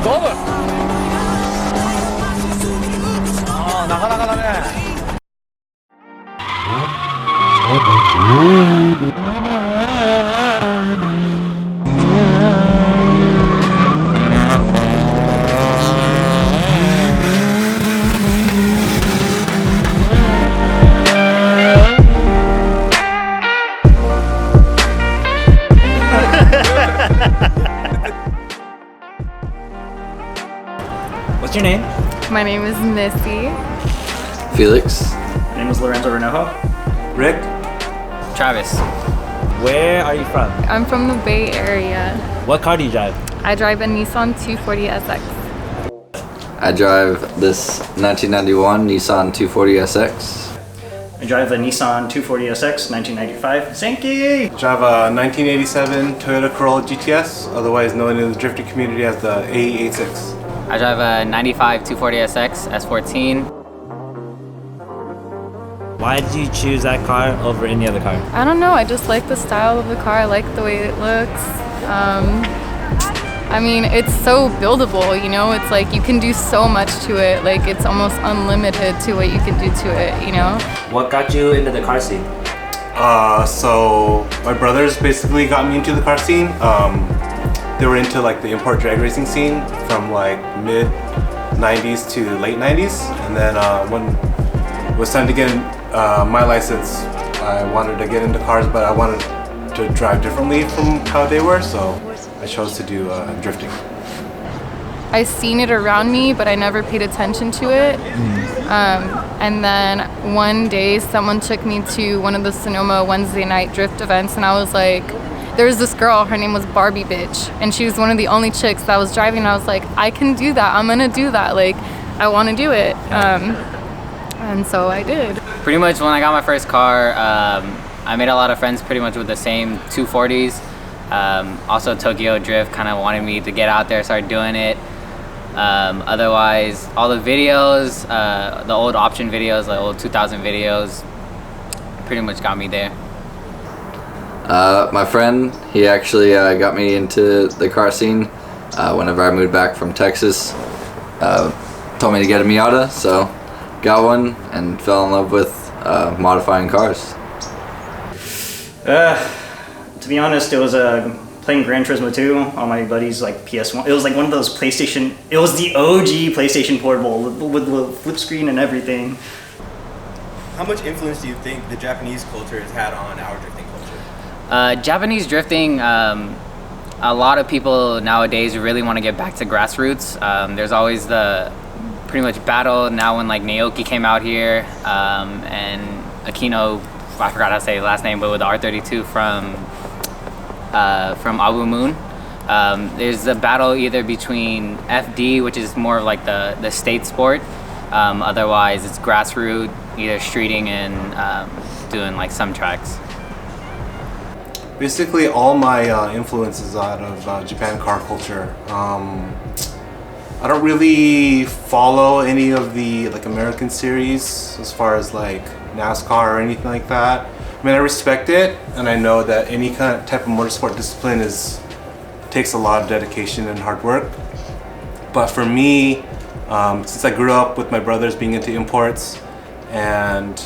나가네. What's your name? My name is Missy. Felix. My name is Lorenzo Renojo. Rick. Travis. Where are you from? I'm from the Bay Area. What car do you drive? I drive a Nissan 240 SX. I drive this 1991 Nissan 240SX. I drive a Nissan 240SX 1995 Sankey. Drive a 1987 Toyota Corolla GTS, otherwise known in the drifting community as the AE86. I drive a 95 240SX S14. Why did you choose that car over any other car? I don't know, I just like the style of the car. I like the way it looks. I mean, it's so buildable, you know? It's like you can do so much to it. Like, it's almost unlimited to what you can do to it, you know? What got you into the car scene? So my brothers basically got me into the car scene. They were into like the import drag racing scene from like mid 90s to late 90s. And then when it was time to get my license, I wanted to get into cars, but I wanted to drive differently from how they were, so I chose to do drifting. I seen it around me, but I never paid attention to it. And then one day someone took me to one of the Sonoma Wednesday night drift events, and I was like, there was this girl, her name was Barbie Bitch, and she was one of the only chicks that was driving. I was like, I can do that, I'm gonna do that, like, I wanna do it. And so I did. Pretty much when I got my first car, I made a lot of friends pretty much with the same 240s. Also Tokyo Drift kind of wanted me to get out there, start doing it. Otherwise, all the videos, the old option videos, like old 2000 videos, pretty much got me there. My friend, he actually got me into the car scene whenever I moved back from Texas. Told me to get a Miata, so got one and fell in love with modifying cars. To be honest, it was playing Gran Turismo 2 on my buddy's like PS1. It was like one of those PlayStation. It was the OG PlayStation Portable with the flip screen and everything. How much influence do you think the Japanese culture has had on our drifting culture? Japanese drifting, a lot of people nowadays really want to get back to grassroots. There's always the pretty much battle now when like Naoki came out here and Akino, I forgot how to say his last name, but with the R32 from Abu Moon. There's the battle either between FD, which is more of like the state sport. Otherwise, it's grassroots, either streeting and doing like some tracks. Basically, all my influences out of Japan car culture. I don't really follow any of the like American series as far as like NASCAR or anything like that. I mean, I respect it, and I know that any kind of type of motorsport discipline takes a lot of dedication and hard work. But for me, since I grew up with my brothers being into imports and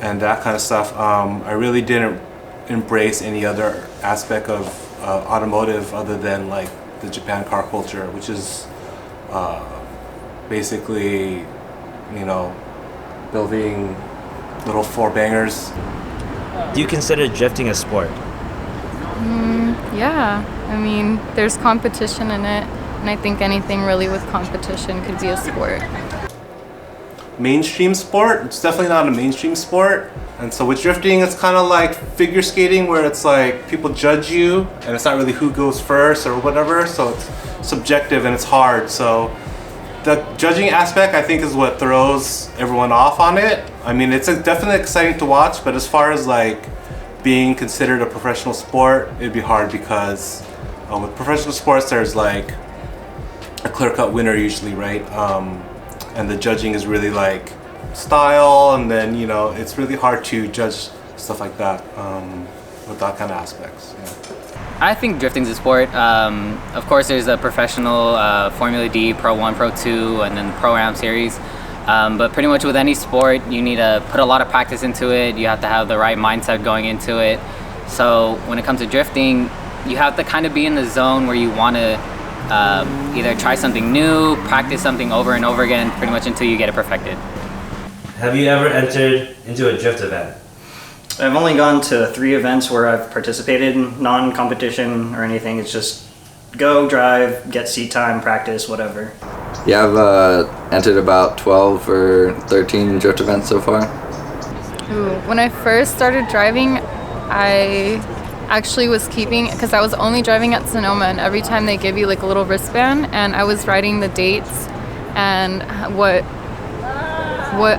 that kind of stuff, I really didn't embrace any other aspect of automotive other than like the Japan car culture, which is basically, you know, building little four bangers. Do you consider drifting a sport? Yeah, I mean, there's competition in it, and I think anything really with competition could be a sport. Mainstream sport, it's definitely not a mainstream sport. And so with drifting, it's kind of like figure skating, where it's like people judge you and it's not really who goes first or whatever, so it's subjective and it's hard. So the judging aspect, I think, is what throws everyone off on it. I mean, it's definitely exciting to watch, but as far as like being considered a professional sport, it'd be hard because with professional sports, there's like a clear-cut winner usually, right? And the judging is really like style, and then, you know, it's really hard to judge stuff like that with that kind of aspects. Yeah. I think drifting's a sport. Of course, there's a professional Formula D, Pro 1, Pro 2, and then Pro-Am series. But pretty much with any sport, you need to put a lot of practice into it. You have to have the right mindset going into it. So when it comes to drifting, you have to kind of be in the zone where you want to either try something new, practice something over and over again, pretty much until you get it perfected. Have you ever entered into a drift event? I've only gone to 3 events where I've participated, non-competition or anything. It's just go, drive, get seat time, practice, whatever. Yeah, I've entered about 12 or 13 drift events so far. Ooh, when I first started driving, I actually was keeping, because I was only driving at Sonoma, and every time they give you like a little wristband, and I was writing the dates and what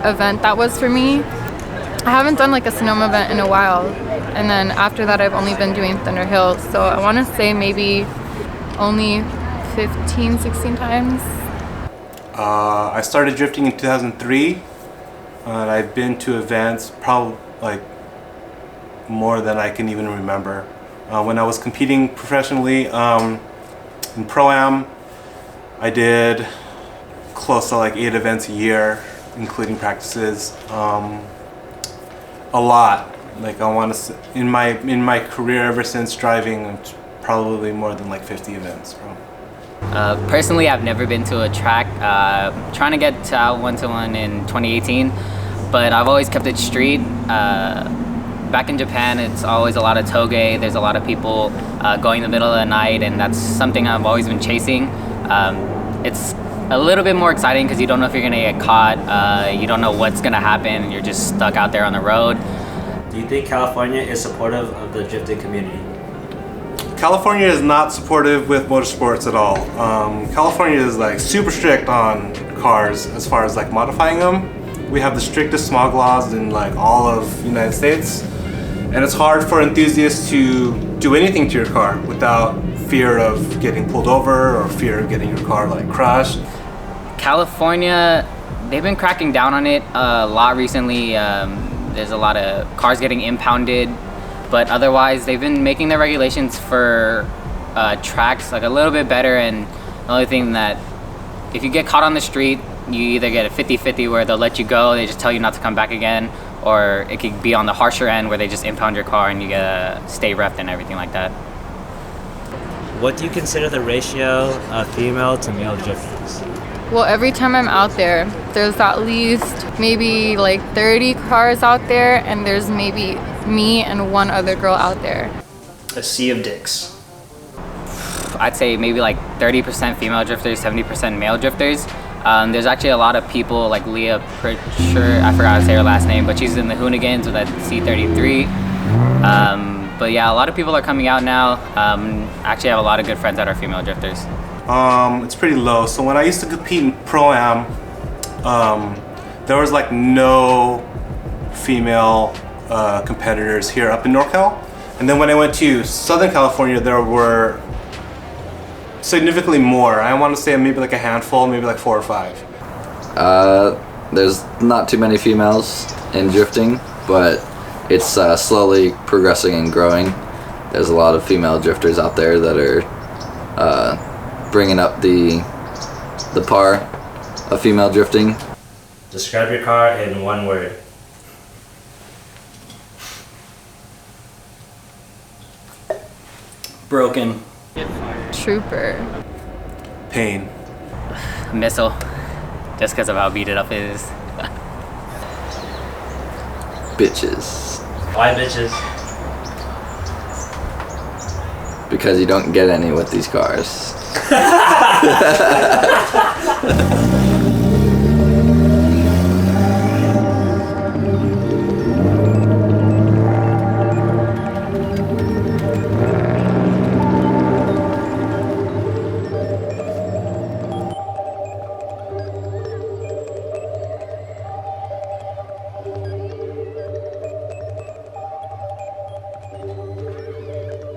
event that was for me. I haven't done like a Sonoma event in a while, and then after that I've only been doing Thunder Hill, so I want to say maybe only 15, 16 times. I started drifting in 2003, and I've been to events probably like more than I can even remember. When I was competing professionally in Pro-Am, I did close to like 8 events a year, including practices. A lot. Like I want to, in my career ever since driving, it's probably more than like 50 events. Personally, I've never been to a track. Trying to get to out 1-to-1 in 2018, but I've always kept it street. Back in Japan, it's always a lot of toge. There's a lot of people going in the middle of the night, and that's something I've always been chasing. It's a little bit more exciting because you don't know if you're gonna get caught. You don't know what's gonna happen, and you're just stuck out there on the road. Do you think California is supportive of the drifting community? California is not supportive with motorsports at all. California is like super strict on cars as far as like modifying them. We have the strictest smog laws in like all of the United States, and it's hard for enthusiasts to do anything to your car without fear of getting pulled over or fear of getting your car like crushed. California, they've been cracking down on it a lot recently. There's a lot of cars getting impounded, but otherwise they've been making their regulations for tracks like a little bit better. And the only thing that if you get caught on the street, you either get a 50-50 where they'll let you go, they just tell you not to come back again, or it could be on the harsher end where they just impound your car and you get a stay ref and everything like that. What do you consider the ratio of female to male drifters? Well, every time I'm out there, there's at least maybe like 30 cars out there, and there's maybe me and one other girl out there. A sea of dicks. I'd say maybe like 30% female drifters, 70% male drifters. There's actually a lot of people like Leah Pritchard, I forgot to say her last name, but she's in the Hoonigans with that C33. But yeah, a lot of people are coming out now. Actually, I have a lot of good friends that are female drifters. It's pretty low. So when I used to compete in Pro-Am, there was like no female competitors here up in NorCal. And then when I went to Southern California, there were significantly more. I want to say maybe like a handful, maybe like 4 or 5. There's not too many females in drifting, but it's slowly progressing and growing. There's a lot of female drifters out there that are bringing up the par of female drifting. Describe your car in one word. Broken. Trooper. Pain. Missile, just because of how beat it up it is. Bitches. Why bitches? Because you don't get any with these cars.